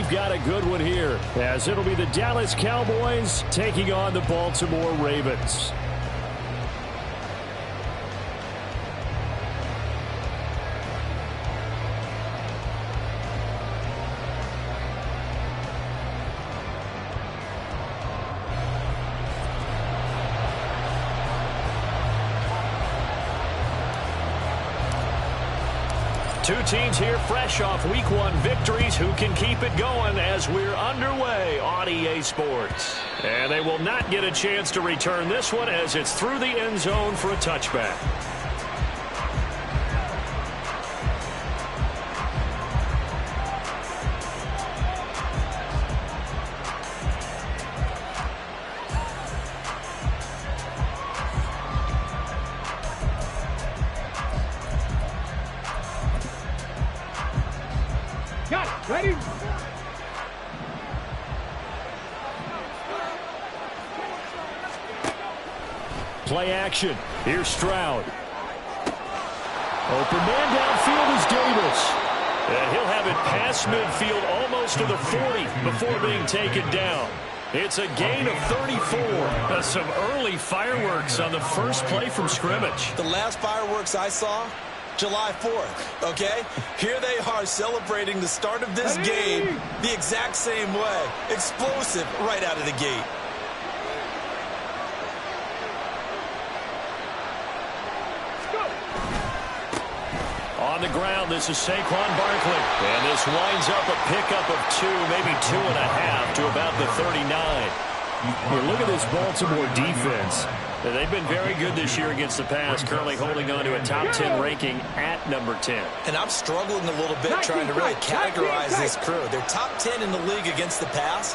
we've got a good one here, as it'll be the Dallas Cowboys taking on the Baltimore Ravens. Two teams here fresh off Week 1 victories. Who can keep it going as we're underway on EA Sports? And they will not get a chance to return this one as it's through the end zone for a touchback. Ready? Play action. Here's Stroud. Open man downfield is Davis. And he'll have it past midfield almost to the 40 before being taken down. It's a gain of 34. Some early fireworks on the first play from scrimmage. The last fireworks I saw, July 4th, okay? Here they are celebrating the start of this game the exact same way. Explosive right out of the gate. On the ground, this is Saquon Barkley. And this winds up a pickup of 2, maybe 2.5 to about the 39. Here, look at this Baltimore defense. They've been very good this year against the pass, currently holding on to a top 10 ranking at number 10. And I'm struggling a little bit trying to really categorize this crew. They're top 10 in the league against the pass,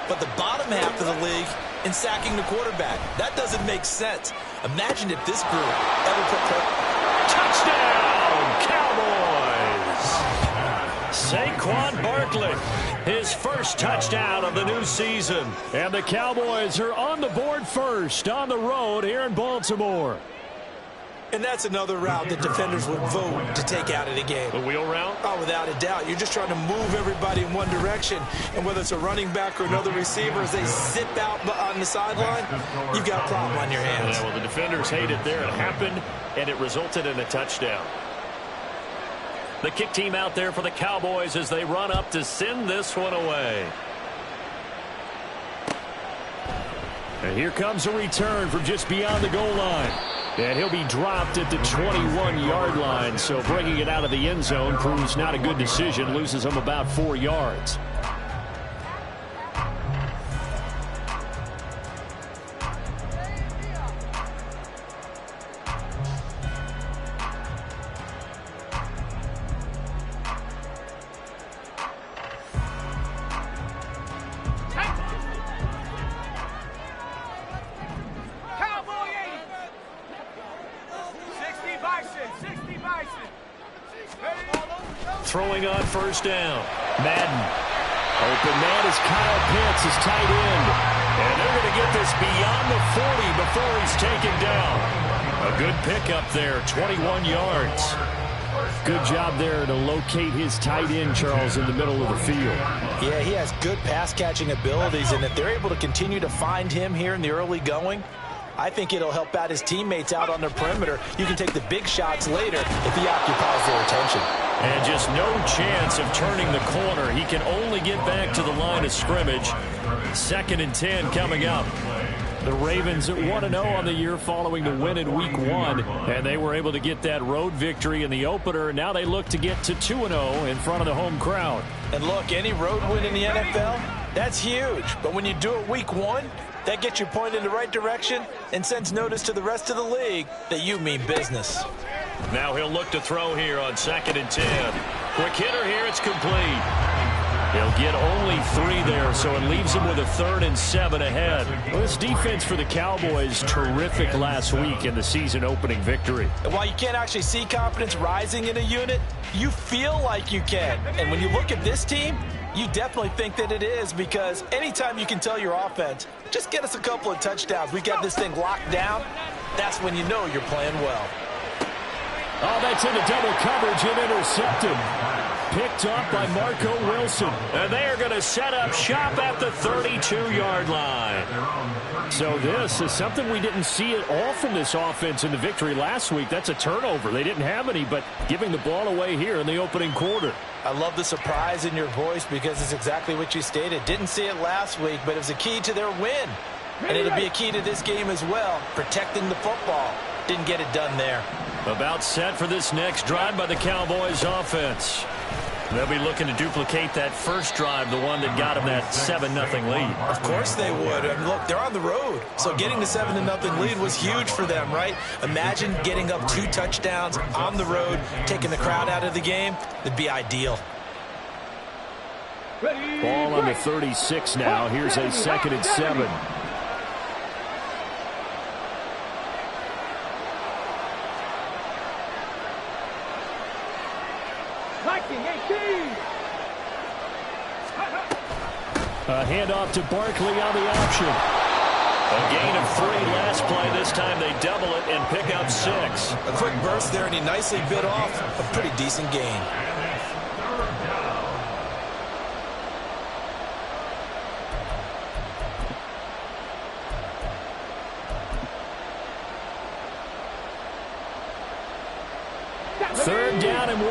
but the bottom half of the league in sacking the quarterback. That doesn't make sense. Imagine if this group ever put... Touchdown, Cowboys! Saquon Barkley, his first touchdown of the new season. And the Cowboys are on the board first on the road here in Baltimore. And that's another route that defenders would vote to take out of the game. The wheel route? Oh, without a doubt. You're just trying to move everybody in one direction. And whether it's a running back or another receiver, as they zip out on the sideline, you've got a problem on your hands. Yeah, well, the defenders hate it there. It happened, and it resulted in a touchdown. The kick team out there for the Cowboys as they run up to send this one away. And here comes a return from just beyond the goal line. And he'll be dropped at the 21-yard line, so bringing it out of the end zone proves not a good decision, loses him about 4 yards. Throwing on first down. Madden. Open man is Kyle Pitts, his tight end. And they're going to get this beyond the 40 before he's taken down. A good pickup there, 21 yards. Good job there to locate his tight end, Charles, in the middle of the field. Yeah, he has good pass-catching abilities, and if they're able to continue to find him here in the early going, I think it'll help out his teammates out on the perimeter. You can take the big shots later if he occupies their attention. And just no chance of turning the corner. He can only get back to the line of scrimmage. 2nd and 10 coming up. The Ravens at 1-0 on the year following the win in Week 1. And they were able to get that road victory in the opener. Now they look to get to 2-0 in front of the home crowd. And look, any road win in the NFL, that's huge. But when you do it Week 1, that gets you pointed in the right direction and sends notice to the rest of the league that you mean business. Now he'll look to throw here on 2nd and 10. Quick hitter here, it's complete. He'll get only 3 there, so it leaves him with a 3rd and 7 ahead. Well, this defense for the Cowboys, terrific last week in the season-opening victory. And while you can't actually see confidence rising in a unit, you feel like you can. And when you look at this team, you definitely think that it is, because anytime you can tell your offense, just get us a couple of touchdowns, we got this thing locked down, that's when you know you're playing well. Oh, that's into double coverage and intercepted. picked up by Marco Wilson. And they are going to set up shop at the 32-yard line. So this is something we didn't see at all from this offense in the victory last week. That's a turnover. They didn't have any, but giving the ball away here in the opening quarter. I love the surprise in your voice because it's exactly what you stated. Didn't see it last week, but it was a key to their win. And it'll be a key to this game as well, protecting the football. Didn't get it done there. About set for this next drive by the Cowboys offense. They'll be looking to duplicate that first drive, the one that got them that 7-0 lead. Of course they would. And look, they're on the road. So getting the 7-0 lead was huge for them, right? Imagine getting up 2 touchdowns on the road, taking the crowd out of the game. It'd be ideal. Ball on the 36 now. Here's a 2nd and 7. A handoff to Barkley on the option. A gain of 3 last play. This time they double it and pick up 6. A quick burst there, and he nicely bit off a pretty decent gain. Third down and 1.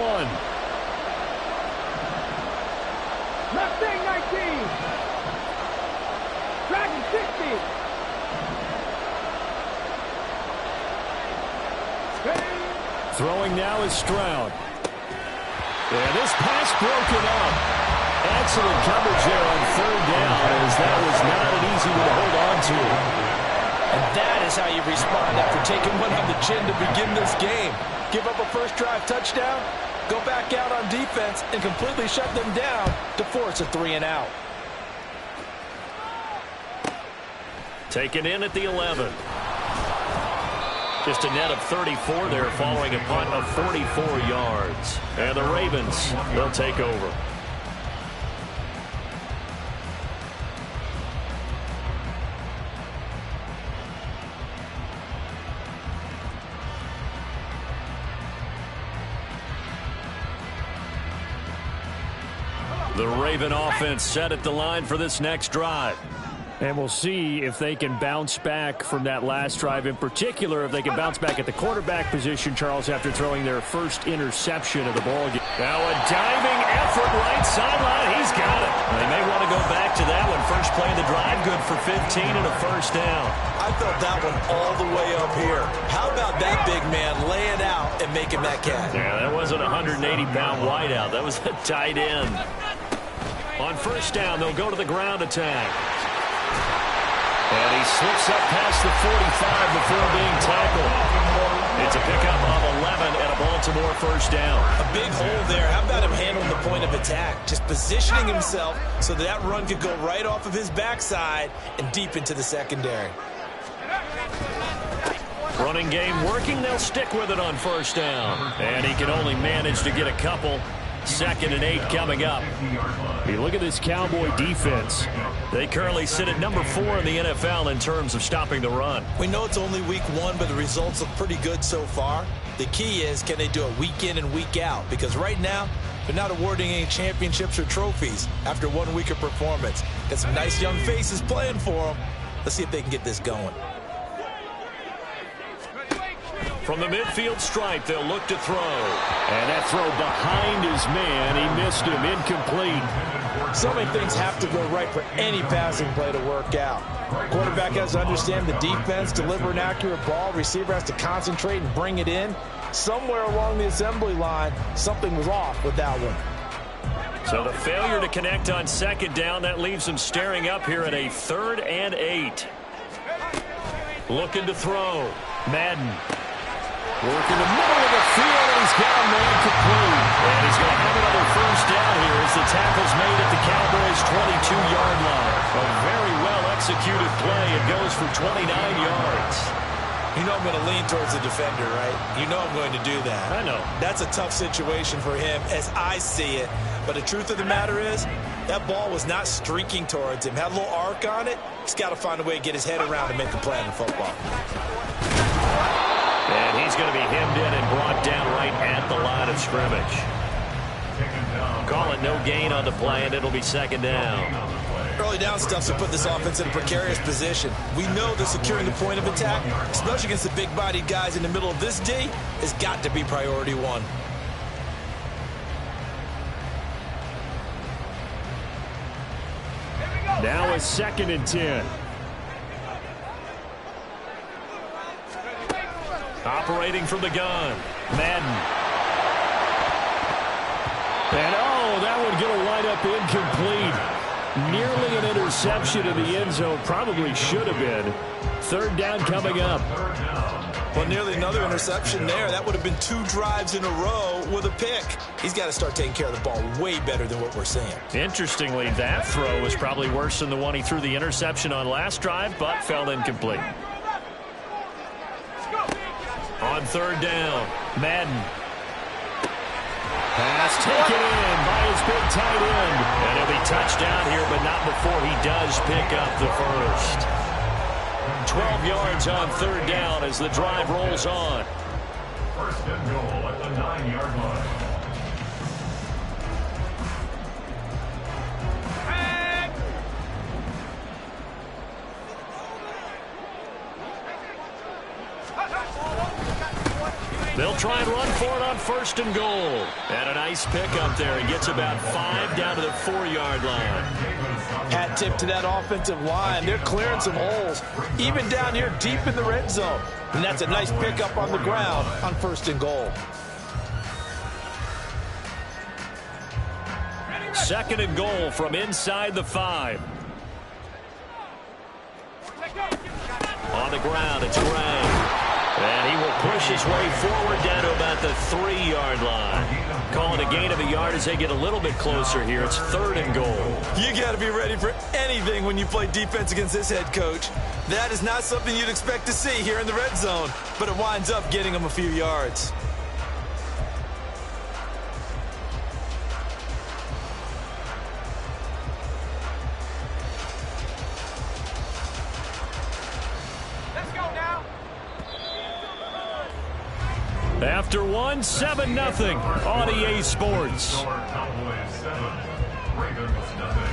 Left wing 19. Dragon 60. Throwing now is Stroud. And this pass broken up. Excellent coverage there on 3rd down, as that was not an easy one to hold on to. And that is how you respond after taking one on the chin to begin this game. Give up a first drive touchdown, go back out on defense and completely shut them down to force a 3-and-out. Taken in at the 11. Just a net of 34 there following a punt of 44 yards. And the Ravens, they'll take over. The Raven offense set at the line for this next drive. And we'll see if they can bounce back from that last drive. In particular, if they can bounce back at the quarterback position, Charles, after throwing their first interception of the ball game. Now a diving effort right sideline. He's got it. They may want to go back to that one. First play of the drive, good for 15 and a first down. I felt that one all the way up here. How about that big man laying out and making that catch? Yeah, that wasn't a 180-pound wideout. That was a tight end. On first down, they'll go to the ground attack. And he slips up past the 45 before being tackled. It's a pickup of 11 and a Baltimore first down. A big hole there. How about him handling the point of attack? Just positioning himself so that run could go right off of his backside and deep into the secondary. Running game working. They'll stick with it on first down. And he can only manage to get a couple. 2nd and 8 coming up. You look at this Cowboy defense. They currently sit at number 4 in the NFL in terms of stopping the run. We know it's only week 1, but the results look pretty good so far. The key is, can they do it week in and week out? Because right now, they're not awarding any championships or trophies after 1 week of performance. Got some nice young faces playing for them. Let's see if they can get this going. From the midfield stripe, they'll look to throw. And that throw behind his man. He missed him. Incomplete. So many things have to go right for any passing play to work out. Quarterback has to understand the defense, deliver an accurate ball. Receiver has to concentrate and bring it in. Somewhere along the assembly line, something was off with that one. So the failure to connect on 2nd down, that leaves them staring up here at a 3rd and 8. Looking to throw. Madden. Working the middle of the field, and he's got a man complete. And he's going to have another first down here as the tackle's made at the Cowboys' 22-yard line. A very well-executed play. It goes for 29 yards. You know I'm going to lean towards the defender, right? You know I'm going to do that. I know. That's a tough situation for him as I see it. But the truth of the matter is, that ball was not streaking towards him. Had a little arc on it. He's got to find a way to get his head around and make a play in football. And he's going to be hemmed in and brought down right at the line of scrimmage. Calling no gain on the play, and it'll be second down. Early down stuff's to put this offense in a precarious position. We know that securing the point of attack, especially against the big-bodied guys in the middle of this D, has got to be priority one. Now a 2nd and 10. Operating from the gun, Madden. And, oh, that would get a wind-up incomplete. Nearly an interception in the end zone. Probably should have been. 3rd down coming up. Well, nearly another interception there. That would have been 2 drives in a row with a pick. He's got to start taking care of the ball way better than what we're seeing. Interestingly, that throw was probably worse than the one he threw the interception on last drive, but fell incomplete. On 3rd down, Madden. Pass taken in by his big tight end. And he'll be touchdown here, but not before he does pick up the first. 12 yards on 3rd down as the drive rolls on. 1st and goal at the 9-yard line. They'll try and run for it on 1st and goal. And a nice pickup there. He gets about 5 down to the 4-yard line. Hat tip to that offensive line. They're clearing some holes, even down here deep in the red zone. And that's a nice pickup on the ground on 1st and goal. 2nd and goal from inside the 5. On the ground, it's Gray. And he will push his way forward down to about the 3-yard line. Calling a gain of a yard as they get a little bit closer here. It's 3rd and goal. You got to be ready for anything when you play defense against this head coach. That is not something you'd expect to see here in the red zone, but it winds up getting him a few yards. After 1, 7-0 on EA Sports. Cowboys 7, Ravens nothing.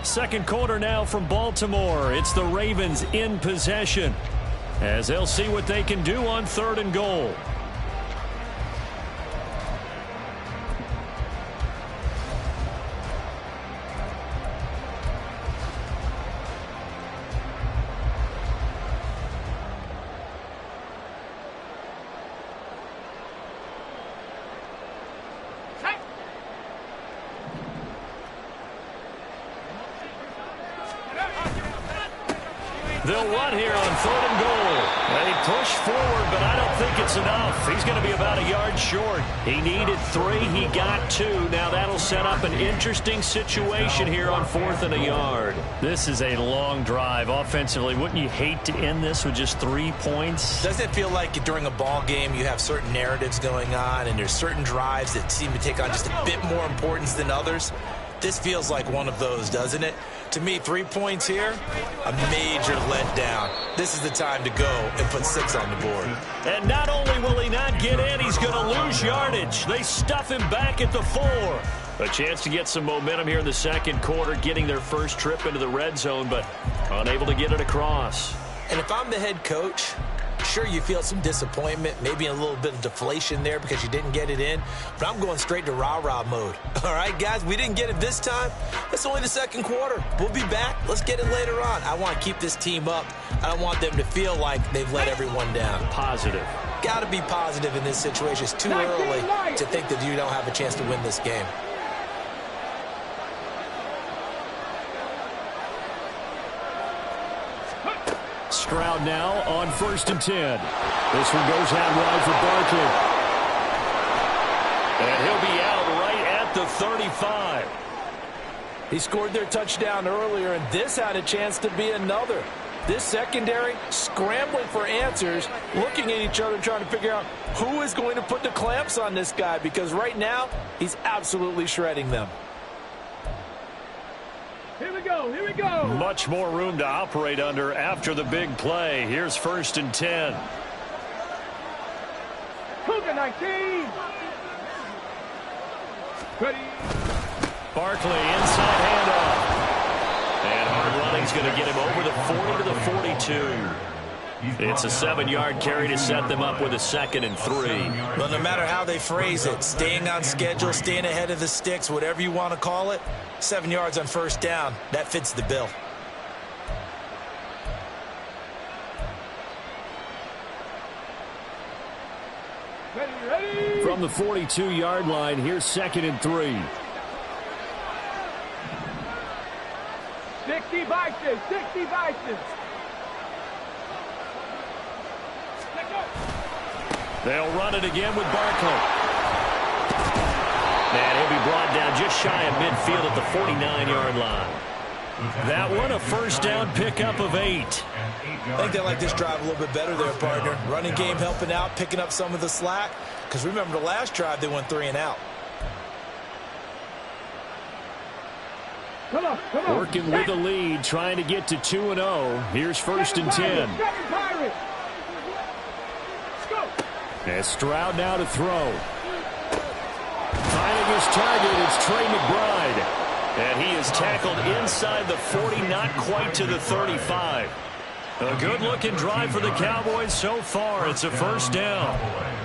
2nd quarter now from Baltimore. It's the Ravens in possession as they'll see what they can do on 3rd and goal. They'll run here on 3rd and goal. They push forward, but I don't think it's enough. He's going to be about a yard short. He needed 3. He got 2. Now that'll set up an interesting situation here on 4th and a yard. This is a long drive offensively. Wouldn't you hate to end this with just 3 points? Doesn't it feel like during a ball game you have certain narratives going on and there's certain drives that seem to take on just a bit more importance than others? This feels like one of those, doesn't it? To me, 3 points here, a major letdown. This is the time to go and put 6 on the board. And not only will he not get in, he's going to lose yardage. They stuff him back at the 4. A chance to get some momentum here in the 2nd quarter, getting their first trip into the red zone, but unable to get it across. And if I'm the head coach, sure, you feel some disappointment, maybe a little bit of deflation there because you didn't get it in, but I'm going straight to rah-rah mode. All right, guys, we didn't get it this time. It's only the 2nd quarter. We'll be back. Let's get it later on. I want to keep this team up. I don't want them to feel like they've let everyone down. Positive. Got to be positive in this situation. It's too early to think that you don't have a chance to win this game. Stroud now on 1st and 10. This one goes out wide for Barkley. And he'll be out right at the 35. He scored their touchdown earlier, and this had a chance to be another. This secondary scrambling for answers, looking at each other, trying to figure out who is going to put the clamps on this guy, because right now he's absolutely shredding them. Here we go, here we go. Much more room to operate under after the big play. Here's 1st and 10. Cougar 19. Ready. Barkley, inside handoff. And hard running's going to get him over the 40 to the 42. It's a 7-yard carry to set them up with a 2nd and 3. Well, no matter how they phrase it, staying on schedule, staying ahead of the sticks, whatever you want to call it, 7 yards on first down, that fits the bill. Ready. From the 42-yard line, here's 2nd and 3. 60 Vikings, 60 Vikings. They'll run it again with Barkley. And he'll be brought down just shy of midfield at the 49-yard line. That one, a first down pickup of 8. I think they like this drive a little bit better there, partner. Running game helping out, picking up some of the slack. Because remember the last drive, they went 3 and out. Come on. Working with the lead, trying to get to 2-0. Here's 1st and 10. As Stroud now to throw. Finding his target, it's Trey McBride. And he is tackled inside the 40, not quite to the 35. A good-looking drive for the Cowboys so far. It's a first down.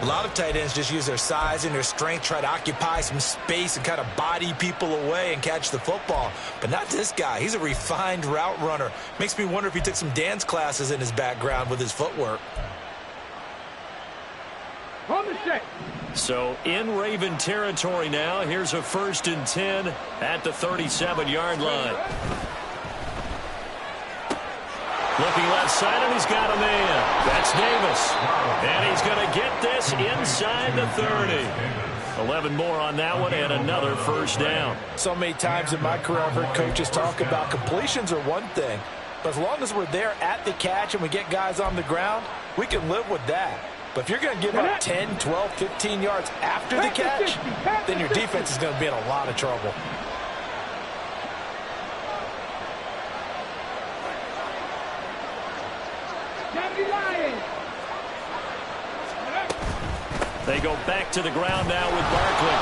A lot of tight ends just use their size and their strength, try to occupy some space and kind of body people away and catch the football. But not this guy. He's a refined route runner. Makes me wonder if he took some dance classes in his background with his footwork. On the set. So in Raven territory now. Here's a 1st and 10 at the 37-yard line. Looking left side, and he's got a man. That's Davis. And he's going to get this inside the 30. 11 more on that one, and another first down. So many times in my career, I've heard coaches talk about completions are one thing. But as long as we're there at the catch and we get guys on the ground, we can live with that. But if you're going to give up 10, 12, 15 yards after the catch, then your defense is going to be in a lot of trouble. They go back to the ground now with Barkley.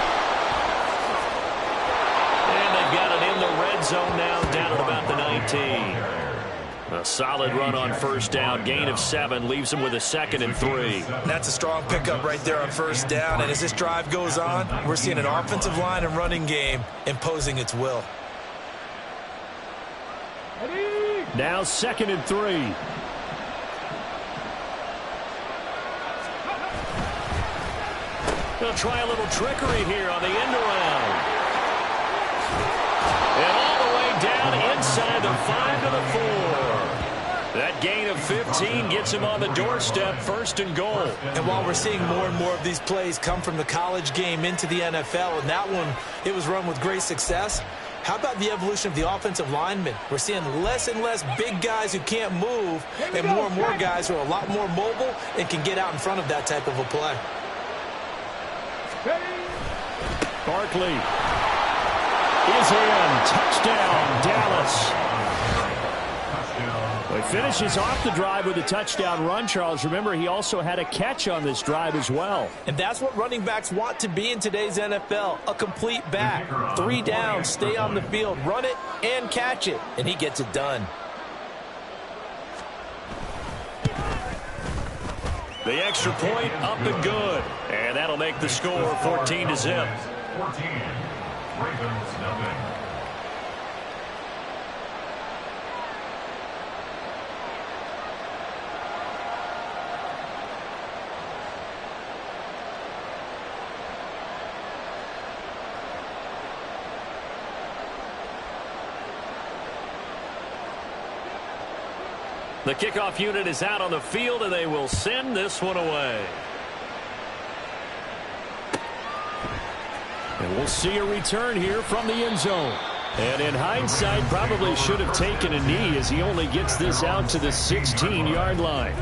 And they've got it in the red zone now, down at about the 19. A solid run on first down. Gain of 7 leaves them with a 2nd and 3. That's a strong pickup right there on first down. And as this drive goes on, we're seeing an offensive line and running game imposing its will. Now 2nd and 3. They'll try a little trickery here on the end around. And all the way down inside the 5 to the 4. That gain of 15 gets him on the doorstep, 1st and goal. And while we're seeing more and more of these plays come from the college game into the NFL, and that one, it was run with great success, how about the evolution of the offensive linemen? We're seeing less and less big guys who can't move and more guys who are a lot more mobile and can get out in front of that type of a play. Barkley is in. Touchdown, Dallas. Well, he finishes off the drive with a touchdown run, Charles. Remember, he also had a catch on this drive as well. And that's what running backs want to be in today's NFL, a complete back. 3 downs, stay on the field, run it, and catch it. And he gets it done. The extra point up and good. And that'll make the score 14-0. 14. Ravens, nothing. The kickoff unit is out on the field, and they will send this one away. And we'll see a return here from the end zone. And in hindsight, probably should have taken a knee as he only gets this out to the 16-yard line.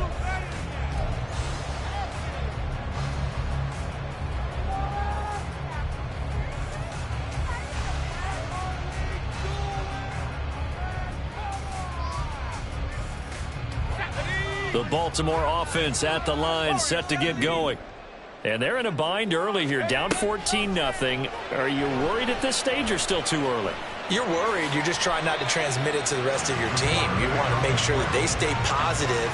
The Baltimore offense at the line, set to get going. And they're in a bind early here, down 14-0. Are you worried at this stage or still too early? You're worried. You're just trying not to transmit it to the rest of your team. You want to make sure that they stay positive.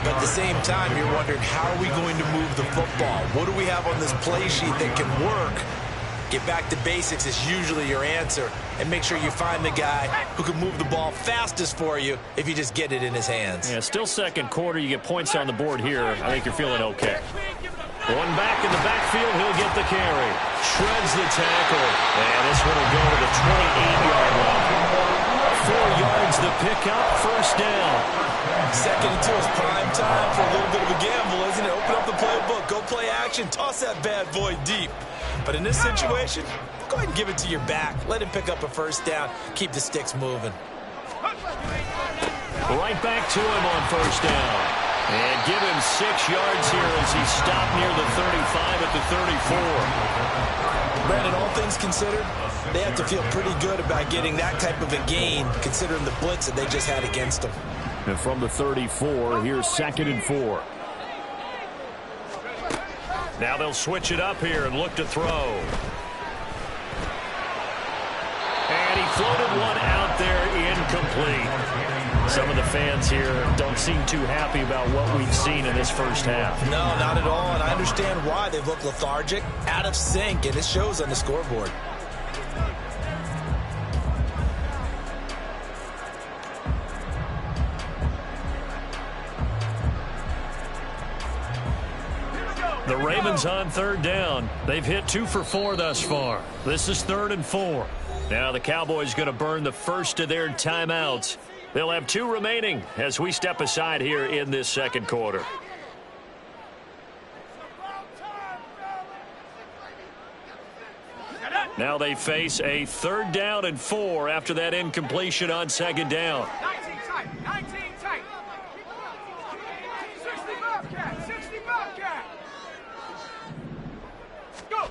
But at the same time, you're wondering, how are we going to move the football? What do we have on this play sheet that can work? Get back to basics is usually your answer. And make sure you find the guy who can move the ball fastest for you if you just get it in his hands. Yeah, still second quarter. You get points on the board here. I think you're feeling okay. One back in the backfield. He'll get the carry. Shreds the tackle. And this one will go to the 28-yard line. 4 yards the pickup. First down. Second and 2 is prime time for a little bit of a gamble, isn't it? Open up the playbook. Go play action. Toss that bad boy deep. But in this situation, go ahead and give it to your back. Let him pick up a first down. Keep the sticks moving. Right back to him on first down. And give him 6 yards here as he stopped near the 35 at the 34. Brandon, all things considered, they have to feel pretty good about getting that type of a gain, considering the blitz that they just had against them. And from the 34, here's 2nd and 4. Now they'll switch it up here and look to throw. And he floated one out there, incomplete. Some of the fans here don't seem too happy about what we've seen in this first half. No, not at all, and I understand why. They've looked lethargic, out of sync, and it shows on the scoreboard. The Ravens on third down. They've hit 2 for 4 thus far. This is 3rd and 4. Now the Cowboys going to burn the first of their timeouts. They'll have 2 remaining as we step aside here in this second quarter. Now they face a 3rd down and 4 after that incompletion on 2nd down. 19 tight, 19 tight. 60 Bobcat, 60 Bobcat. Go.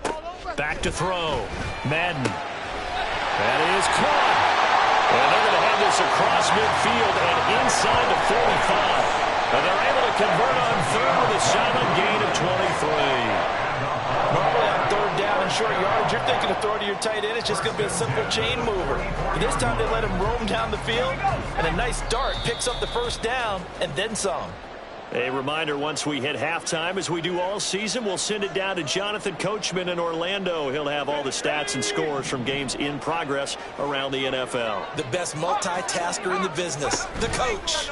Back to throw. Madden. That is caught. And they're going to have this across midfield and inside the 45. And they're able to convert on 3rd with a silent gain of 23. Normally on 3rd down and short yardage, you're thinking of throw to your tight end. It's just going to be a simple chain mover. But this time they let him roam down the field, and a nice dart picks up the first down and then some. A reminder, once we hit halftime, as we do all season, we'll send it down to Jonathan Coachman in Orlando. He'll have all the stats and scores from games in progress around the NFL. The best multitasker in the business, the coach.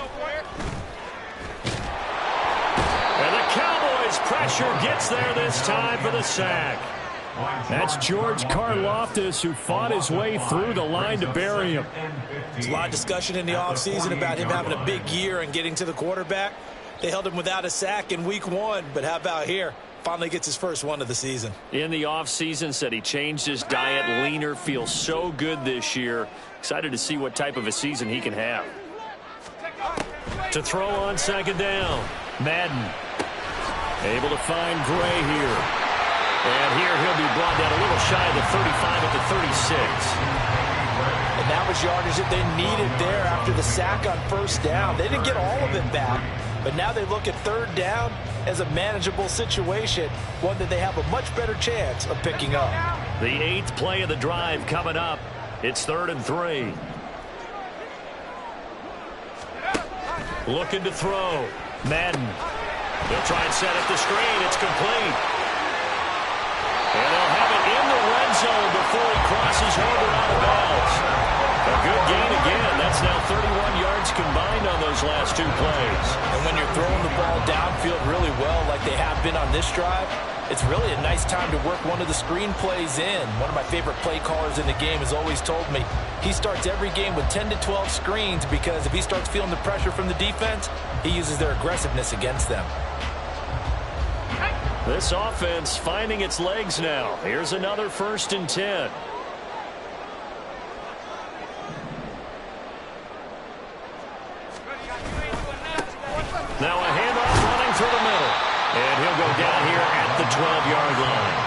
And the Cowboys' pressure gets there this time for the sack. That's George Karlaftis, who fought his way through the line to bury him. There's a lot of discussion in the offseason about him having a big year and getting to the quarterback. They held him without a sack in week 1, but how about here? Finally gets his first one of the season. In the offseason, said he changed his diet, leaner, feels so good this year. Excited to see what type of a season he can have. To throw on 2nd down, Madden. Able to find Gray here. And here he'll be brought down a little shy of the 35 at the 36. And that was yardage that they needed there after the sack on first down. They didn't get all of it back, but now they look at 3rd down as a manageable situation, one that they have a much better chance of picking up. The 8th play of the drive coming up. It's 3rd and 3. Looking to throw. Madden. They'll try and set up the screen. It's complete. And they'll have it in the red zone before he crosses over out of bounds. A good gain again. That's now 31 yards combined on those last 2 plays. And when you're throwing the ball downfield really well like they have been on this drive, it's really a nice time to work one of the screen plays in. One of my favorite play callers in the game has always told me he starts every game with 10 to 12 screens because if he starts feeling the pressure from the defense, he uses their aggressiveness against them. This offense finding its legs now. Here's another 1st and 10. Now a handoff running through the middle. And he'll go down here at the 12-yard line.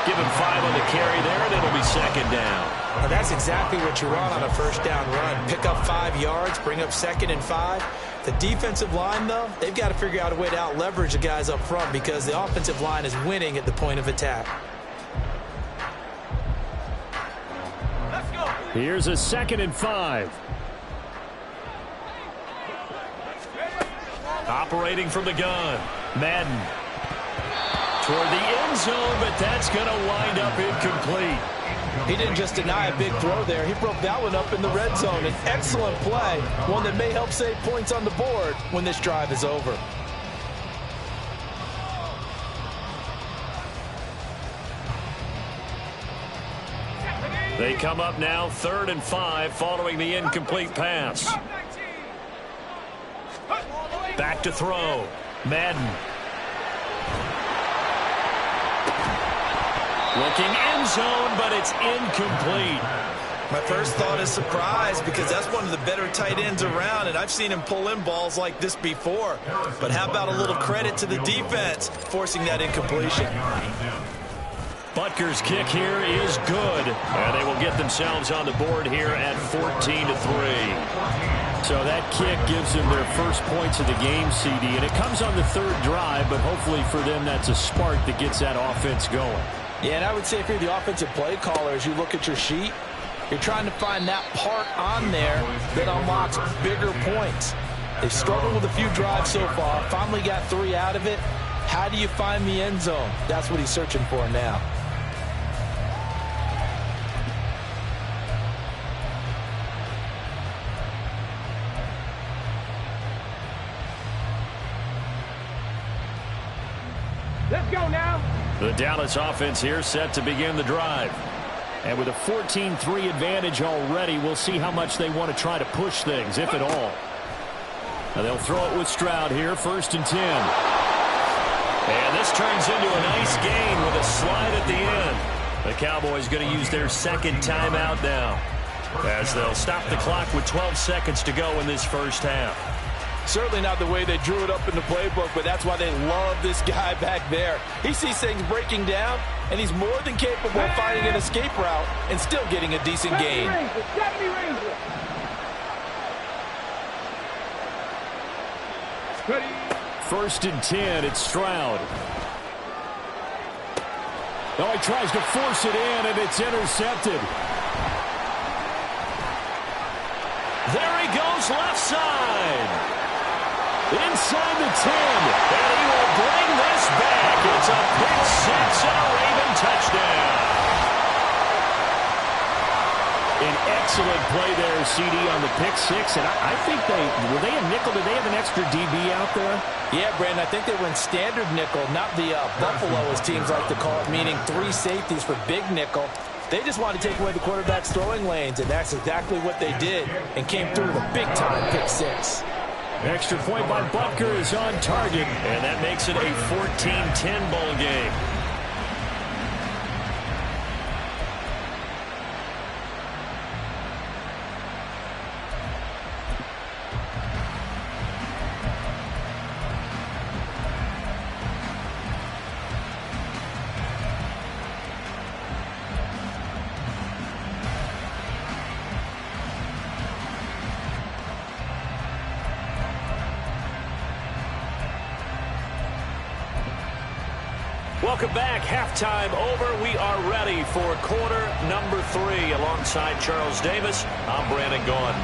Give him 5 on the carry there, and it'll be 2nd down. Now, that's exactly what you want on a first down run. Pick up 5 yards, bring up 2nd and 5. The defensive line, though, they've got to figure out a way to out-leverage the guys up front because the offensive line is winning at the point of attack. Let's go. Here's a 2nd and 5. Operating from the gun. Madden. Toward the end zone, but that's going to wind up incomplete. He didn't just deny a big throw there. He broke that one up in the red zone. An excellent play, one that may help save points on the board when this drive is over. They come up now 3rd and 5 following the incomplete pass. Back to throw. Madden. Looking end zone, but it's incomplete. My first thought is surprise because that's one of the better tight ends around, and I've seen him pull in balls like this before. But how about a little credit to the defense forcing that incompletion? Butker's kick here is good, and they will get themselves on the board here at 14-3. So that kick gives them their first points of the game, CD, and it comes on the 3rd drive, but hopefully for them that's a spark that gets that offense going. Yeah, and I would say if you're the offensive play caller, as you look at your sheet, you're trying to find that part on there that unlocks bigger points. They've struggled with a few drives so far, finally got 3 out of it. How do you find the end zone? That's what he's searching for now. Let's go now. The Dallas offense here set to begin the drive. And with a 14-3 advantage already, we'll see how much they want to try to push things, if at all. Now they'll throw it with Stroud here, 1st and 10. And this turns into a nice gain with a slide at the end. The Cowboys going to use their 2nd timeout now, as they'll stop the clock with 12 seconds to go in this first half. Certainly not the way they drew it up in the playbook, but that's why they love this guy back there. He sees things breaking down, and he's more than capable of finding an escape route and still getting a decent gain. 70 Rangers. Ready. 1st and 10, it's Stroud. Oh, he tries to force it in, and it's intercepted. There he goes, left side. Inside the 10, and he will bring this back. It's a pick 6 and a Raven touchdown. An excellent play there, CD, on the pick 6, and I think were they a nickel? Did they have an extra DB out there? Yeah, Brandon, I think they went standard nickel, not the Buffalo, as teams like to call it, meaning 3 safeties for big nickel. They just wanted to take away the quarterback's throwing lanes, and that's exactly what they did, and came through with a big-time pick 6. Extra point by Butker is on target, and that makes it a 14-10 ball game. Welcome back. Halftime over. We are ready for quarter number 3. Alongside Charles Davis, I'm Brandon Gordon.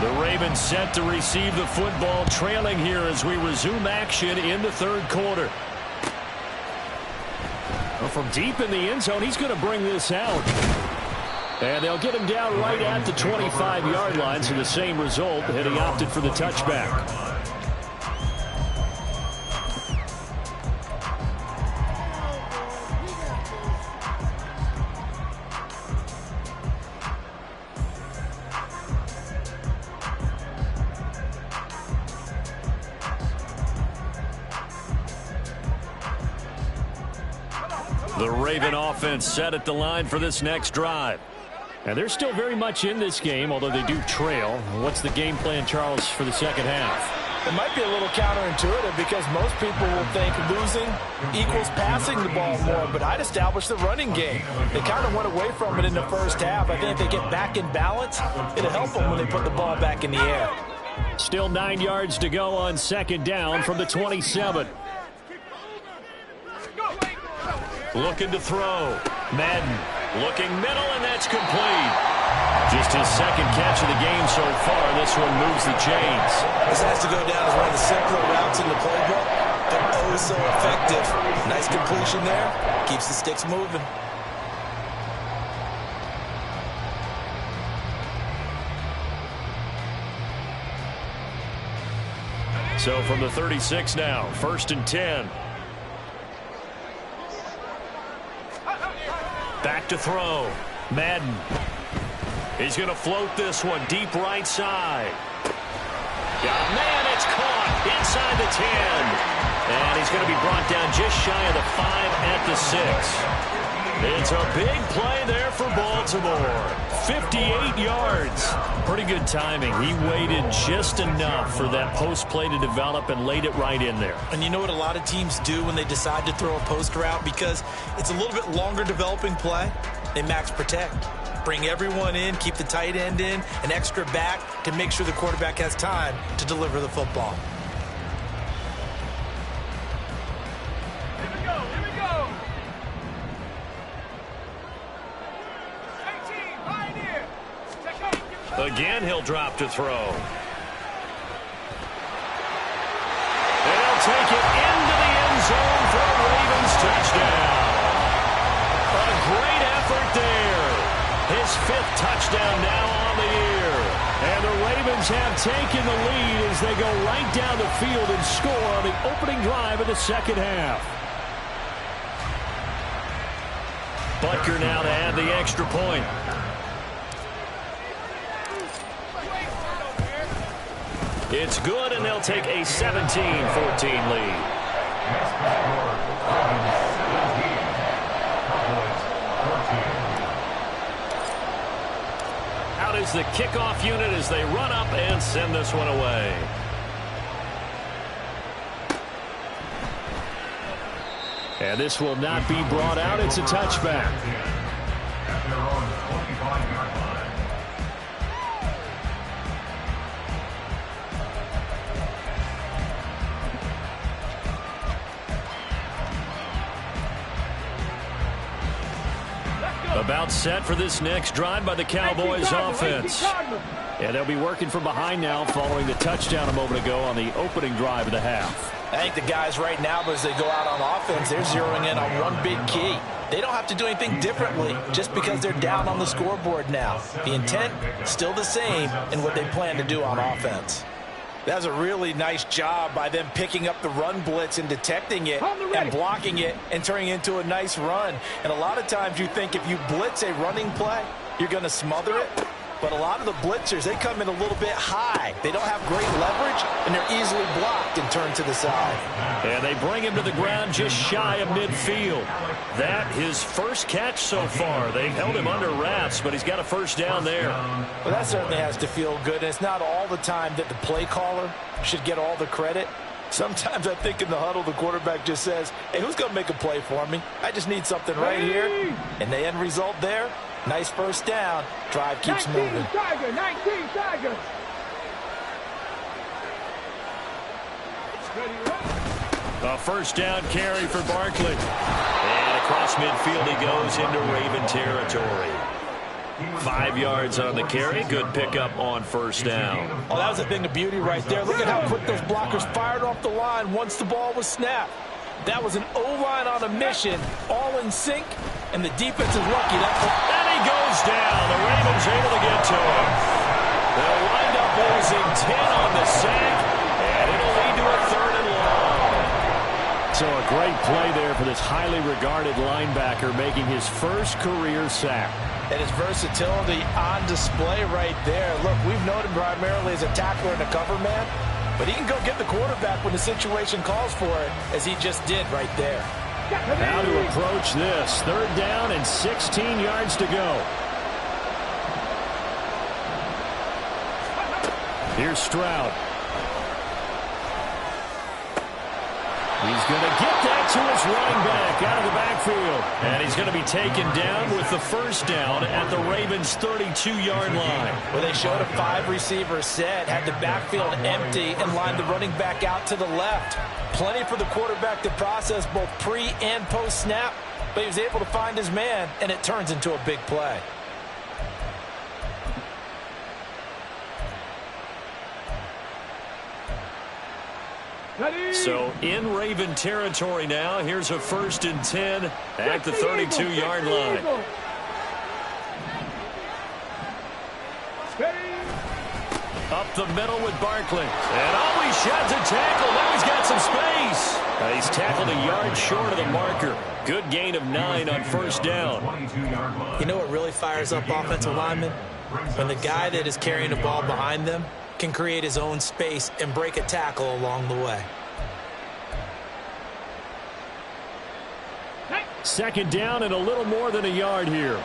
The Ravens set to receive the football, trailing here as we resume action in the 3rd quarter. Well, from deep in the end zone, he's going to bring this out. And they'll get him down right at the 25-yard line, so the same result, and he opted for the touchback. The Raven offense set at the line for this next drive. And they're still very much in this game, although they do trail. What's the game plan, Charles, for the second half? It might be a little counterintuitive because most people will think losing equals passing the ball more, but I'd establish the running game. They kind of went away from it in the first half. I think if they get back in balance, it'll help them when they put the ball back in the air. Still 9 yards to go on second down from the 27. Looking to throw. Madden looking middle, and that's complete. Just his second catch of the game so far. This one moves the chains. This has to go down as one of the simpler routes in the playbook, but oh so effective. Nice completion there. Keeps the sticks moving. So from the 36 now, 1st and 10. Back to throw. Madden. He's going to float this one deep right side. Yeah, man, it's caught inside the 10. And he's going to be brought down just shy of the 5 at the 6. It's a big play there for Baltimore. 58 yards. Pretty good timing. He waited just enough for that post play to develop and laid it right in there. And you know what a lot of teams do when they decide to throw a post route? Because it's a little bit longer developing play, they max protect. Bring everyone in, keep the tight end in, an extra back to make sure the quarterback has time to deliver the football. Here we go, here we go. 18, pioneer. Check out. Again, he'll drop to throw. And he'll take it into the end zone for a Ravens touchdown. A great effort there. His 5th touchdown now on the year. And the Ravens have taken the lead as they go right down the field and score on the opening drive of the second half. Butker now to add the extra point. It's good, and they'll take a 17-14 lead. Out is the kickoff unit as they run up and send this one away. And this will not be brought out. It's a touchback. At their own 25-yard line. About set for this next drive by the Cowboys offense. And they'll be working from behind now following the touchdown a moment ago on the opening drive of the half. I think the guys right now, as they go out on offense, they're zeroing in on one big key. They don't have to do anything differently just because they're down on the scoreboard now. The intent, still the same in what they plan to do on offense. That was a really nice job by them picking up the run blitz and detecting it and blocking it and turning it into a nice run. And a lot of times you think if you blitz a running play, you're going to smother it. But a lot of the blitzers, they come in a little bit high. They don't have great leverage, and they're easily blocked and turned to the side. And they bring him to the ground just shy of midfield. That his first catch so far. They've held him under wraps, but he's got a first down there. Well, that certainly has to feel good. And it's not all the time that the play caller should get all the credit. Sometimes I think in the huddle, the quarterback just says, hey, who's going to make a play for me? I just need something right here. And the end result there, nice first down. Drive keeps 19 moving. Tiger, 19 Tiger. A first down carry for Barkley. And across midfield he goes into Raven territory. 5 yards on the carry. Good pickup on first down. Oh, that was a thing of beauty right there. Look at how quick those blockers fired off the line once the ball was snapped. That was an O-line on a mission, all in sync, and the defense is lucky. And he goes down. The Ravens able to get to him. They'll wind up losing 10 on the sack, and it'll lead to a 3rd and long. So a great play there for this highly regarded linebacker making his first career sack. And his versatility on display right there. Look, we've known him primarily as a tackler and a cover man, but he can go get the quarterback when the situation calls for it, as he just did right there. Now to approach this. 3rd down and 16 yards to go. Here's Stroud. He's going to get that to his running back out of the backfield. And he's going to be taken down with the first down at the Ravens' 32-yard line. Well, they showed a 5-receiver set, had the backfield empty, and lined the running back out to the left. Plenty for the quarterback to process both pre- and post-snap, but he was able to find his man, and it turns into a big play. So in Raven territory now. Here's a 1st and 10 at the 32-yard line. Up the middle with Barkley. And he sheds a tackle. Now he's got some space. He's tackled a yard short of the marker. Good gain of 9 on 1st down. You know what really fires up offensive linemen? When the guy that is carrying the ball behind them can create his own space and break a tackle along the way. 2nd down and a little more than a yard here.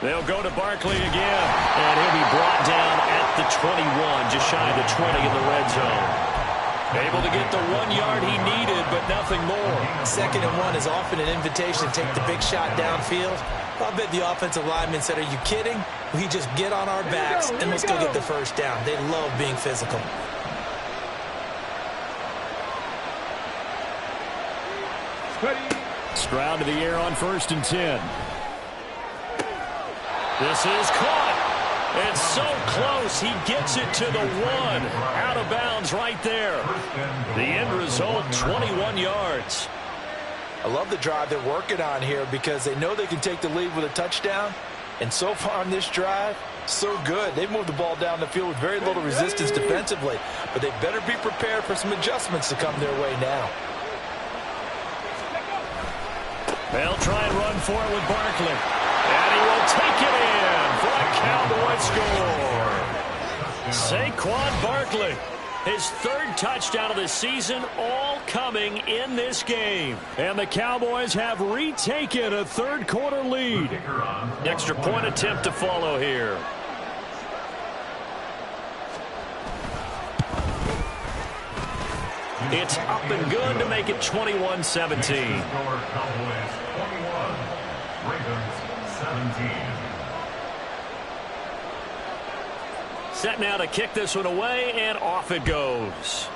They'll go to Barkley again, and he'll be brought down at the 21, just shy of the 20 in the red zone. Able to get the 1 yard he needed, but nothing more. 2nd and 1 is often an invitation to take the big shot downfield. I bet the offensive lineman said, "Are you kidding? We just get on our backs and let's go get the 1st down." They love being physical. Stroud to the air on 1st and 10. This is caught. It's so close. He gets it to the 1. Out of bounds right there. The end result, 21 yards. I love the drive they're working on here because they know they can take the lead with a touchdown. And so far on this drive, so good. They've moved the ball down the field with very little resistance defensively. But they better be prepared for some adjustments to come their way now. They'll try and run for it with Barkley. And he will take it in for a Cowboy score. Saquon Barkley, his 3rd touchdown of the season, all coming in this game. And the Cowboys have retaken a 3rd-quarter lead. Extra point attempt to follow here. It's up and good to make it 21-17. Set now to kick this one away, and off it goes.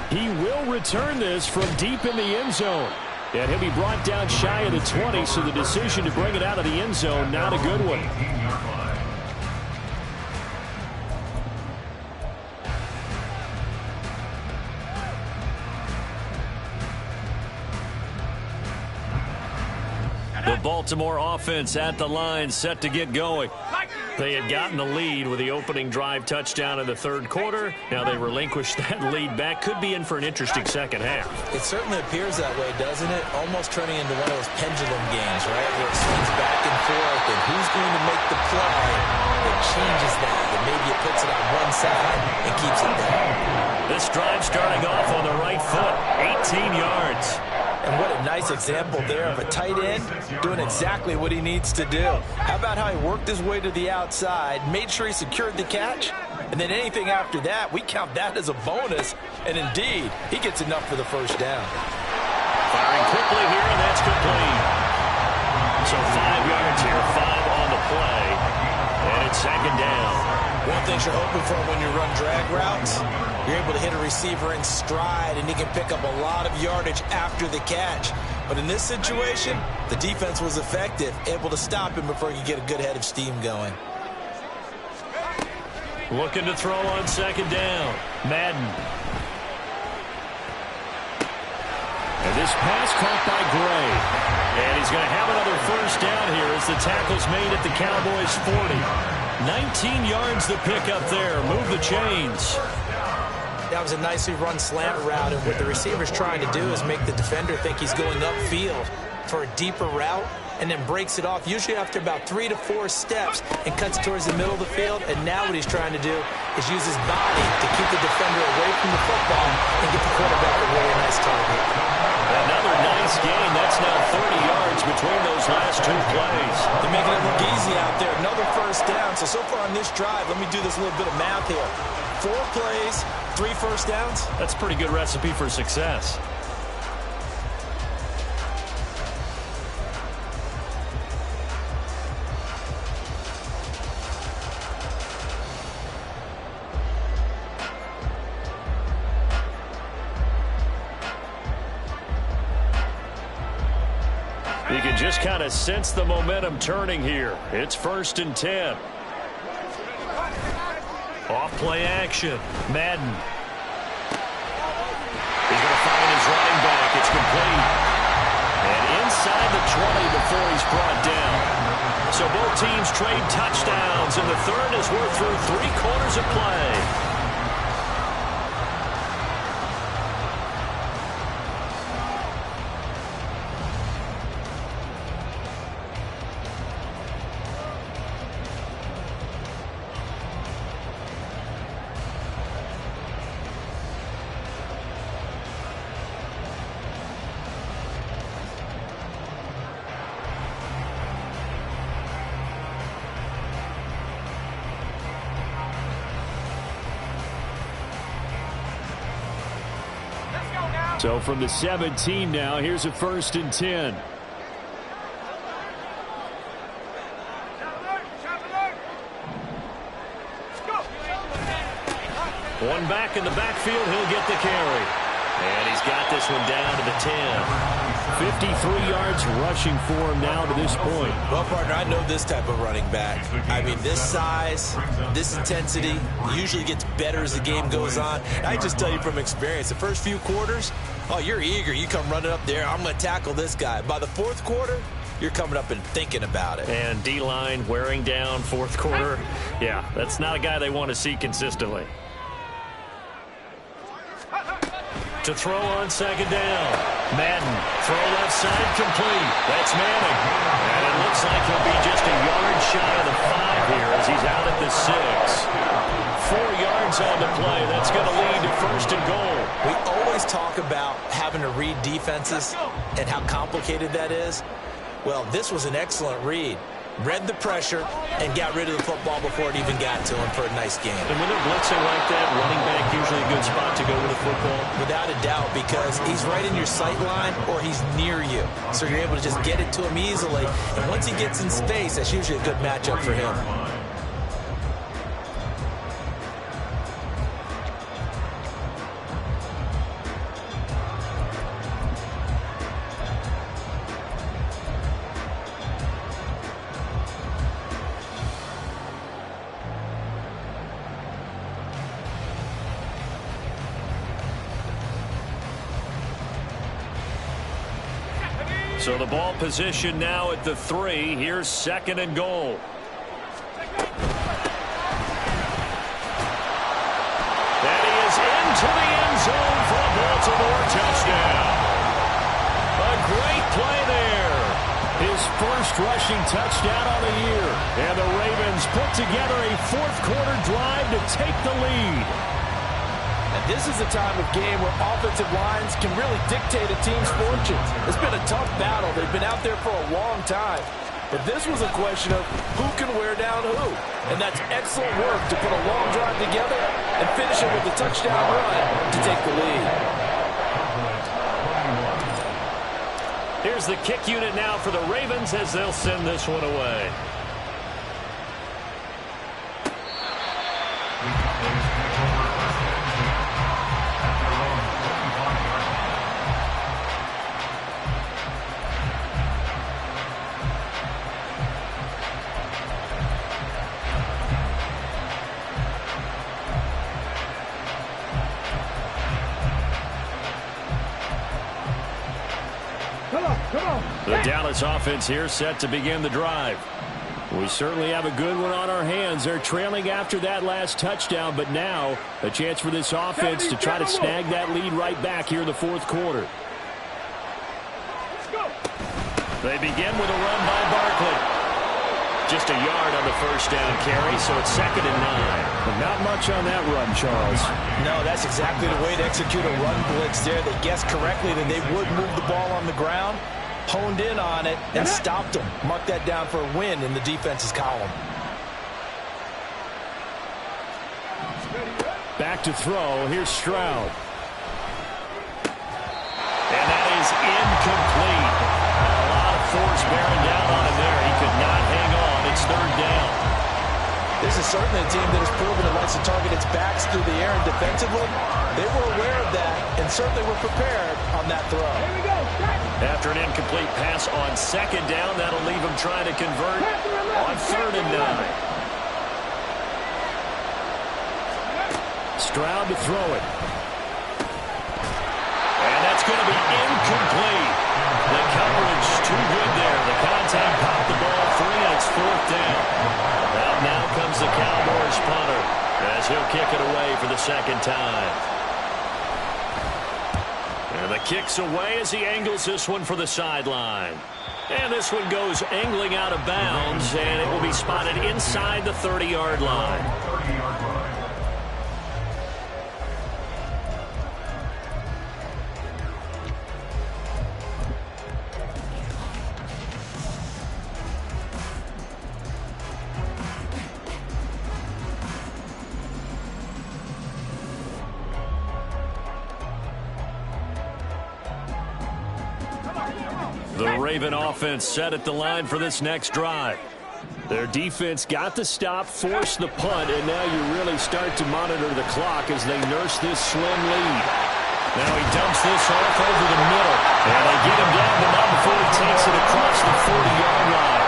He will return this from deep in the end zone. And he'll be brought down shy of the 20, so the decision to bring it out of the end zone, not a good one. The Baltimore offense at the line, set to get going. They had gotten the lead with the opening drive touchdown in the 3rd quarter. Now they relinquished that lead back. Could be in for an interesting 2nd half. It certainly appears that way, doesn't it? Almost turning into one of those pendulum games, right? Where it swings back and forth, and who's going to make the play that changes that? And maybe it puts it on one side and keeps it there. This drive starting off on the right foot, 18 yards. And what a nice example there of a tight end doing exactly what he needs to do. How about how he worked his way to the outside, made sure he secured the catch, and then anything after that, we count that as a bonus. And indeed, he gets enough for the 1st down. Firing quickly here, and that's complete. So 5 yards here, 5 on the play, and it's 2nd down. One thing you're hoping for when you run drag routes, you're able to hit a receiver in stride, and he can pick up a lot of yardage after the catch. But in this situation, the defense was effective, able to stop him before he could get a good head of steam going. Looking to throw on 2nd down. Madden. And this pass caught by Gray. And he's going to have another 1st down here as the tackle's made at the Cowboys' 40. 19 yards the pick up there. Move the chains. That was a nicely run slant route, and what the receiver's trying to do is make the defender think he's going upfield for a deeper route, and then breaks it off, usually after about 3 to 4 steps, and cuts towards the middle of the field. And now what he's trying to do is use his body to keep the defender away from the football and get the quarterback a really nice target. Another nice gain. That's now 30 yards between those last 2 so far on this drive, let me do this little bit of math here. 4 plays, 3 first downs. That's a pretty good recipe for success. You can just kind of sense the momentum turning here. It's 1st and 10. Off play action. Madden. He's going to find his running back. It's complete. And inside the 20 before he's brought down. So both teams trade touchdowns, and the third as we're through 3 quarters of play. So from the 17 now, here's a 1st and 10. One back in the backfield, he'll get the carry. And he's got this one down to the 10. 53 yards rushing for him now to this point. Well, partner, I know this type of running back. I mean, this size, this intensity usually gets better as the game goes on. I just tell you from experience, the first few quarters, oh, you're eager. You come running up there, I'm going to tackle this guy. By the 4th quarter, you're coming up and thinking about it. And D-line wearing down 4th quarter. Yeah, that's not a guy they want to see consistently. To throw on 2nd down. Madden, throw left side, complete. That's Manning. And it looks like he'll be just a yard shy of the 5 here as he's out at the 6. 4 yards on the play. That's going to lead to 1st and goal. We always talk about having to read defenses and how complicated that is. Well, this was an excellent read. Read the pressure and got rid of the football before it even got to him for a nice game. And when they're blitzing like that, running back usually a good spot to go with the football? Without a doubt, because he's right in your sight line or he's near you. So you're able to just get it to him easily. And once he gets in space, that's usually a good matchup for him. So the ball position now at the 3. Here's 2nd and goal. That is into the end zone for a Baltimore touchdown. A great play there. His first rushing touchdown on the year. And the Ravens put together a 4th quarter drive to take the lead. And this is a time of game where offensive lines can really dictate a team's fortunes. It's been a tough battle. They've been out there for a long time. But this was a question of who can wear down who. And that's excellent work to put a long drive together and finish it with a touchdown run to take the lead. Here's the kick unit now for the Ravens as they'll send this one away. The Dallas offense here set to begin the drive. We certainly have a good one on our hands. They're trailing after that last touchdown, but now a chance for this offense to try to snag that lead right back here in the 4th quarter. They begin with a run by Barkley. Just a yard on the 1st down carry, so it's 2nd and 9. But not much on that run, Charles. No, that's exactly the way to execute a run blitz there. They guessed correctly that they would move the ball on the ground, honed in on it, and stopped them. Mark that down for a win in the defense's column. Back to throw. Here's Stroud. And that is incomplete. A lot of force bearing down on him there. He could not hang on. It's third down. This is certainly a team that has proven it likes to target its backs through the air and defensively. They were aware of that and certainly were prepared on that throw. Here we go. After an incomplete pass on second down, that'll leave him trying to convert on 3rd and 9. Stroud to throw it. And that's going to be incomplete. The coverage too good there. The contact popped the ball free, and it's 4th down. Now comes the Cowboys punter as he'll kick it away for the second time. And the kick's away as he angles this one for the sideline. And this one goes angling out of bounds, and it will be spotted inside the 30-yard line. 30-yard line. The Raven offense set at the line for this next drive. Their defense got the stop, forced the punt, and now you really start to monitor the clock as they nurse this slim lead. Now he dumps this off over the middle, and they get him down, but not before he takes it across the 40-yard line.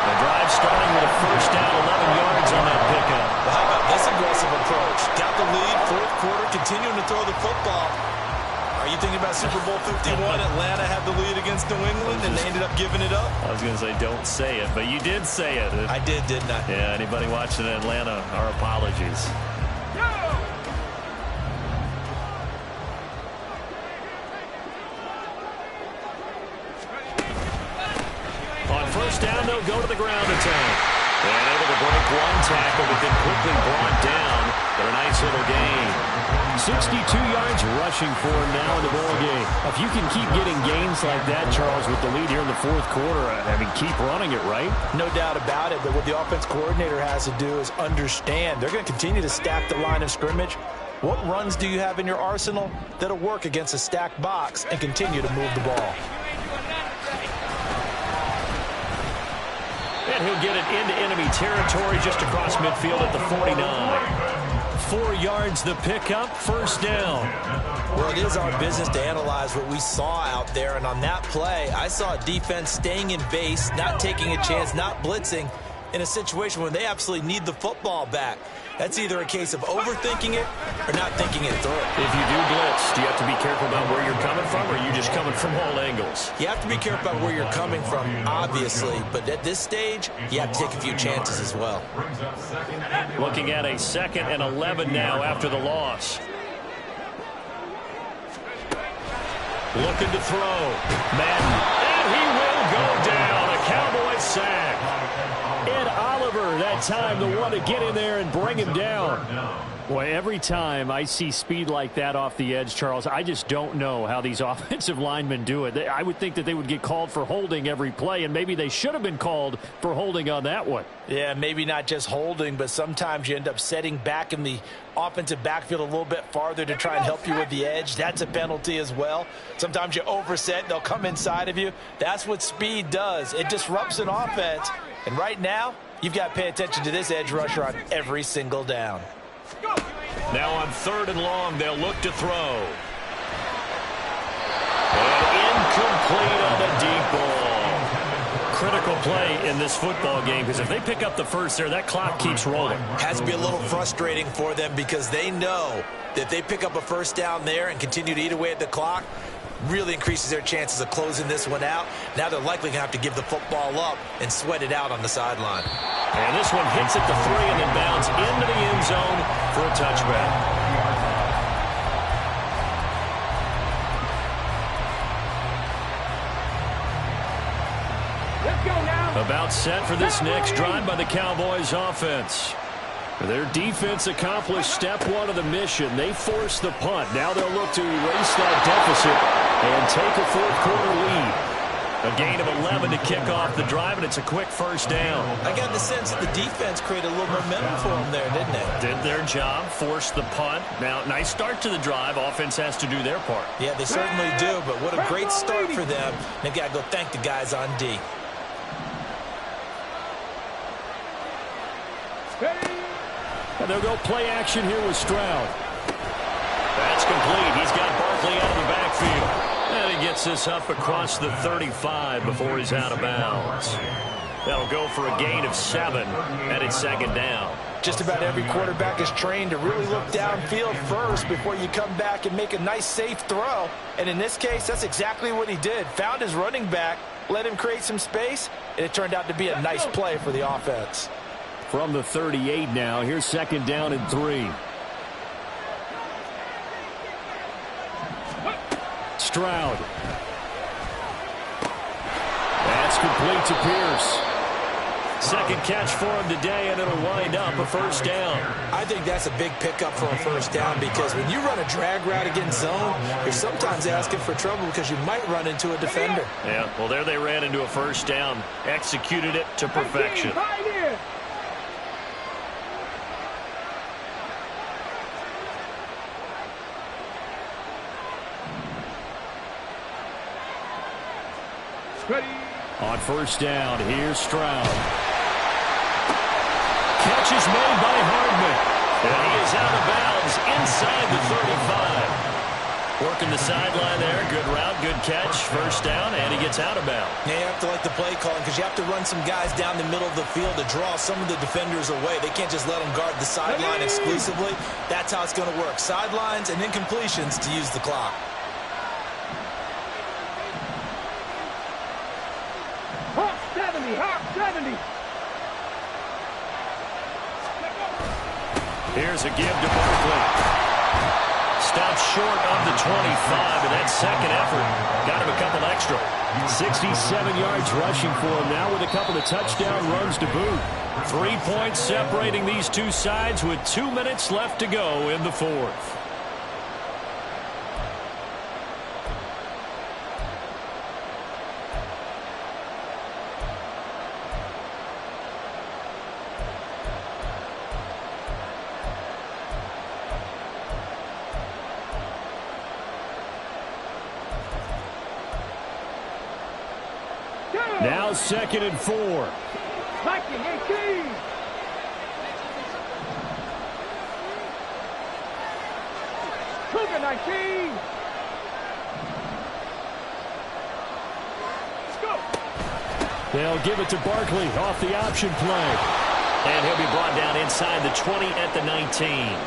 The drive starting with a first down, 11 yards on that pickup. Well, how about this aggressive approach? Got the lead, 4th quarter, continuing to throw the football. Are you thinking about Super Bowl 51? Atlanta had the lead against New England, and they ended up giving it up? I was going to say don't say it, but you did say it. I did, didn't I? Yeah, anybody watching Atlanta, our apologies. On first down, they'll go to the ground attack. And able to break one tackle, but then quickly brought down for a nice little gain. 62 yards rushing for him now in the ball game. If you can keep getting gains like that, Charles, with the lead here in the 4th quarter, I mean, keep running it, right? No doubt about it, but what the offense coordinator has to do is understand they're going to continue to stack the line of scrimmage. What runs do you have in your arsenal that'll work against a stacked box and continue to move the ball? And he'll get it into enemy territory just across midfield at the 49. 4 yards the pickup, first down. Well, it is our business to analyze what we saw out there, and on that play, I saw a defense staying in base, not taking a chance, not blitzing, in a situation where they absolutely need the football back. That's either a case of overthinking it or not thinking it through. If you do blitz, do you have to be careful about where you're coming from, or are you just coming from all angles? You have to be careful about where you're coming from, obviously, but at this stage, you have to take a few chances as well. Looking at a 2nd and 11 now after the loss. Looking to throw. Madden. And he will go down. A Cowboy sack. Ed Oliver, that time, the one to get in there and bring him down. Boy, every time I see speed like that off the edge, Charles, I just don't know how these offensive linemen do it. I would think that they would get called for holding every play, and maybe they should have been called for holding on that one. Yeah, maybe not just holding, but sometimes you end up setting back in the offensive backfield a little bit farther to try and help you with the edge. That's a penalty as well. Sometimes you overset, they'll come inside of you. That's what speed does. It disrupts an offense. And right now, you've got to pay attention to this edge rusher on every single down. Now on 3rd and long, they'll look to throw. And incomplete on the deep ball. Critical play in this football game, because if they pick up the first there, that clock keeps rolling. Has to be a little frustrating for them because they know that if they pick up a first down there and continue to eat away at the clock, really increases their chances of closing this one out. Now they're likely going to have to give the football up and sweat it out on the sideline. And this one hits at the 3 and then bounds into the end zone for a touchback. Let's go now. About set for this next drive by the Cowboys offense. Their defense accomplished step 1 of the mission. They forced the punt. Now they'll look to erase that deficit and take a 4th quarter lead. A gain of 11 to kick off the drive, and it's a quick first down. I got the sense that the defense created a little momentum for them there, didn't they? Did their job, forced the punt. Now, nice start to the drive. Offense has to do their part. Yeah, they certainly do, but what a great start for them. They've got to go thank the guys on D. And they'll go play action here with Stroud. That's complete. He's got Barkley out of the backfield. And he gets this up across the 35 before he's out of bounds. That'll go for a gain of 7, and it's second down. Just about every quarterback is trained to really look downfield first before you come back and make a nice, safe throw. And in this case, that's exactly what he did. Found his running back, let him create some space, and it turned out to be a nice play for the offense. From the 38 now, here's second down and 3. Stroud. That's complete to Pierce. Second catch for him today, and it'll wind up a first down. I think that's a big pickup for a first down because when you run a drag route against zone, you're sometimes asking for trouble because you might run into a defender. Yeah, well, there they ran into a first down. Executed it to perfection. On first down, here's Stroud. Catch is made by Hardman. And he is out of bounds inside the 35. Working the sideline there. Good route, good catch. First down, and he gets out of bounds. Yeah, you have to like the play calling because you have to run some guys down the middle of the field to draw some of the defenders away. They can't just let them guard the sideline exclusively. That's how it's going to work. Sidelines and incompletions to use the clock. Hawk 70. Here's a give to Barkley. Stops short of the 25, and that second effort got him a couple extra. 67 yards rushing for him now with a couple of touchdown runs to boot. 3 points separating these two sides with 2 minutes left to go in the fourth. Now 2nd and 4. Viking 18. Cougar 19. Let's go. They'll give it to Barkley off the option play. And he'll be brought down inside the 20 at the 19.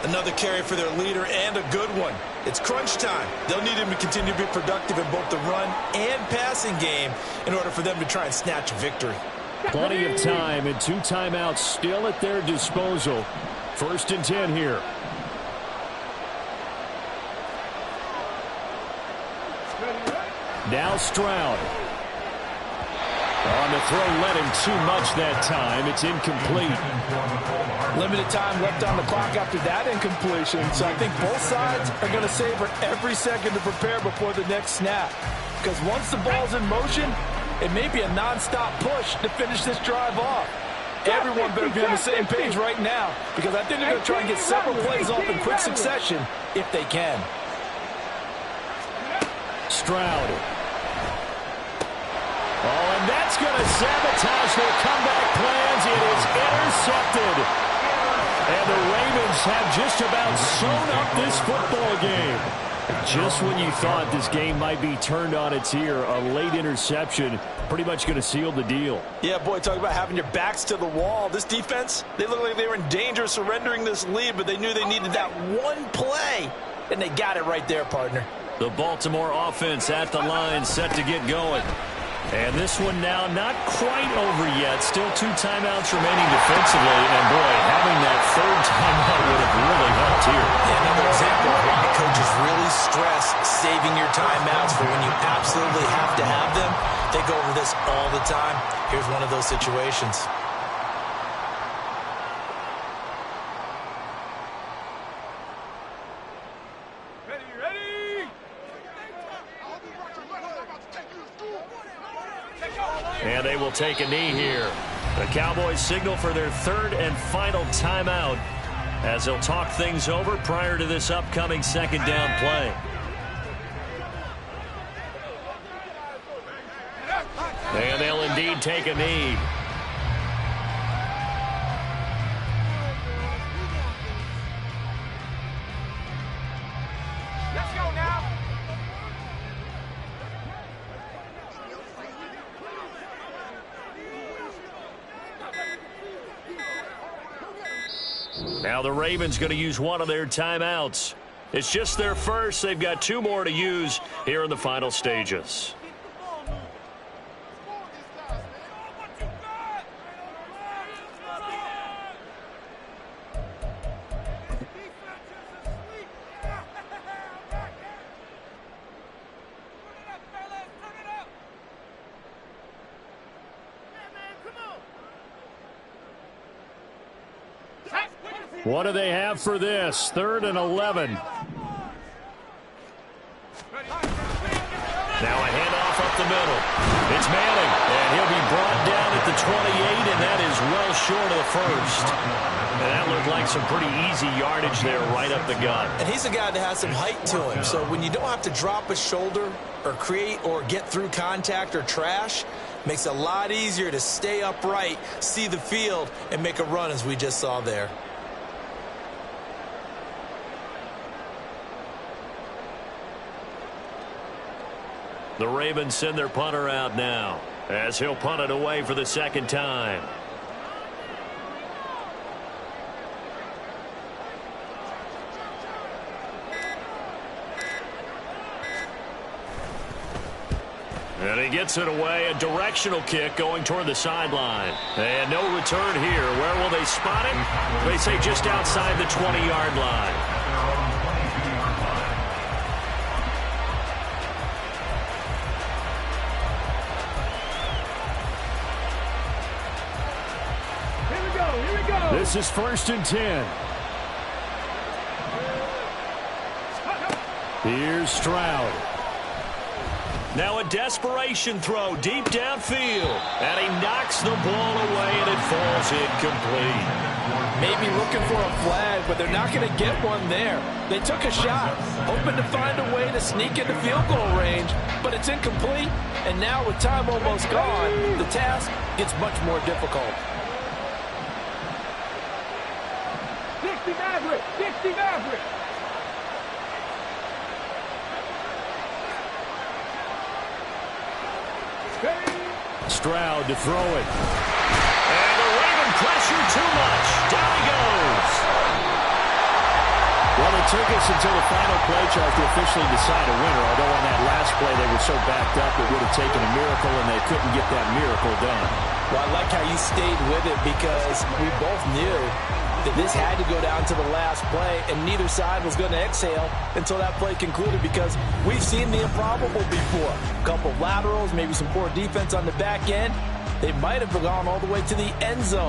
Another carry for their leader and a good one. It's crunch time. They'll need him to continue to be productive in both the run and passing game in order for them to try and snatch a victory. Plenty of time and 2 timeouts still at their disposal. 1st and 10 here. Now Stroud. On the throw, led him too much that time. It's incomplete. Limited time left on the clock after that incompletion. So I think both sides are going to savor every second to prepare before the next snap. Because once the ball's in motion, it may be a nonstop push to finish this drive off. Everyone better be on the same page right now because I think they're going to try and get several plays off in quick succession if they can. Stroud. Oh, and that's going to sabotage their comeback plans. It is intercepted. And the Ravens have just about sewn up this football game. Just when you thought this game might be turned on its ear, a late interception pretty much going to seal the deal. Yeah, boy, talk about having your backs to the wall. This defense, they look like they were in danger of surrendering this lead, but they knew they needed that one play, and they got it right there, partner. The Baltimore offense at the line, set to get going. And this one now not quite over yet. Still 2 timeouts remaining defensively. And, boy, having that 3rd timeout would have really helped here. Yeah, another example of why coaches really stress saving your timeouts for when you absolutely have to have them. They go over this all the time. Here's one of those situations. Ready. And they will take a knee here. The Cowboys signal for their third and final timeout as they'll talk things over prior to this upcoming second down play. And they'll indeed take a knee. Let's go now. Now the Ravens going to use one of their timeouts. It's just their first. They've got two more to use here in the final stages. What do they have for this? 3rd and 11. Now a handoff up the middle. It's Manning, and he'll be brought down at the 28, and that is well short of the first. And that looked like some pretty easy yardage there right up the gut. And he's a guy that has some height to him, so when you don't have to drop a shoulder or create or get through contact or trash, makes it a lot easier to stay upright, see the field, and make a run as we just saw there. The Ravens send their punter out now as he'll punt it away for the second time. And he gets it away, a directional kick going toward the sideline. And no return here. Where will they spot him? They say just outside the 20-yard line. This is 1st and 10. Here's Stroud. Now a desperation throw deep downfield. And he knocks the ball away, and it falls incomplete. Maybe looking for a flag, but they're not going to get one there. They took a shot, hoping to find a way to sneak into field goal range, but it's incomplete. And now with time almost gone, the task gets much more difficult. 60 Maverick! 60 Maverick! Stroud to throw it. And the Raven pressure too much. Down he goes. Well, it took us until the final play chart to officially decide a winner, although on that last play they were so backed up it would have taken a miracle, and they couldn't get that miracle done. Well, I like how you stayed with it because we both knew that this had to go down to the last play, and neither side was going to exhale until that play concluded because we've seen the improbable before. A couple of laterals, maybe some poor defense on the back end. They might have gone all the way to the end zone.